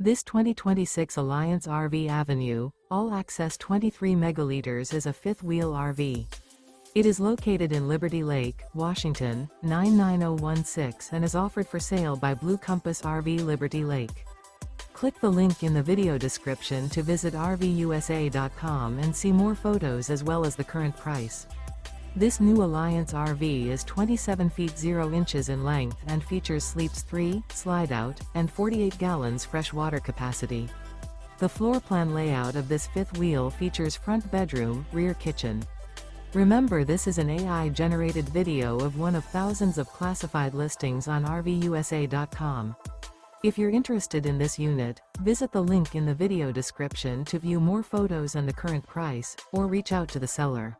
This 2026 Alliance RV Avenue, all-access 23 megaliters is a fifth-wheel RV. It is located in Liberty Lake, Washington, 99016 and is offered for sale by Blue Compass RV Liberty Lake. Click the link in the video description to visit RVUSA.com and see more photos as well as the current price. This new Alliance RV is 27 feet 0 inches in length and features sleeps 3, slide-out, and 48 gallons fresh water capacity. The floor plan layout of this fifth wheel features front bedroom, rear kitchen. Remember, this is an AI-generated video of one of thousands of classified listings on RVUSA.com. If you're interested in this unit, visit the link in the video description to view more photos and the current price, or reach out to the seller.